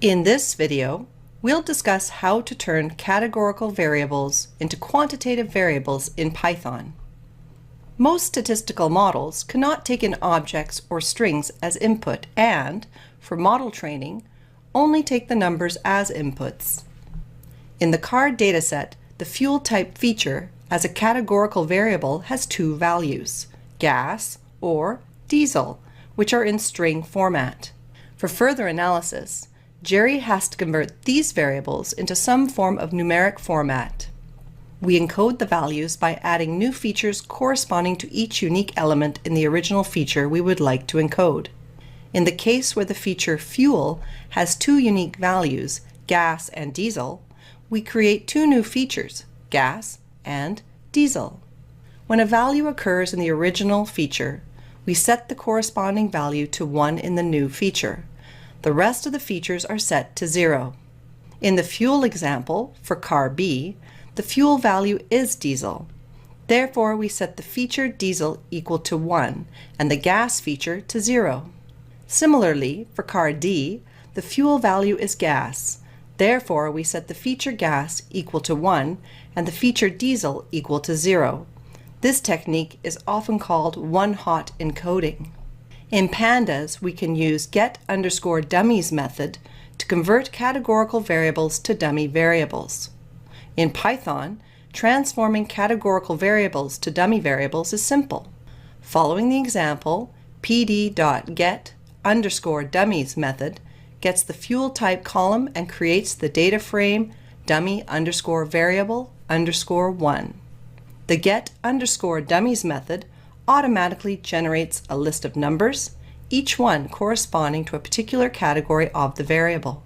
In this video, we'll discuss how to turn categorical variables into quantitative variables in Python. Most statistical models cannot take in objects or strings as input and, for model training, only take the numbers as inputs. In the car dataset, the fuel type feature as a categorical variable has two values, gas or diesel, which are in string format. For further analysis, Jerry has to convert these variables into some form of numeric format. We encode the values by adding new features corresponding to each unique element in the original feature we would like to encode. In the case where the feature fuel has two unique values, gas and diesel, we create two new features, gas and diesel. When a value occurs in the original feature, we set the corresponding value to 1 in the new feature. The rest of the features are set to 0. In the fuel example, for car B, the fuel value is diesel. Therefore, we set the feature diesel equal to 1 and the gas feature to 0. Similarly, for car D, the fuel value is gas. Therefore, we set the feature gas equal to 1 and the feature diesel equal to 0. This technique is often called one-hot encoding. In Pandas, we can use get_dummies method to convert categorical variables to dummy variables. In Python, transforming categorical variables to dummy variables is simple. Following the example, pd.get_dummies method gets the fuel type column and creates the data frame dummy_variable_1. The get_dummies method automatically generates a list of numbers, each one corresponding to a particular category of the variable.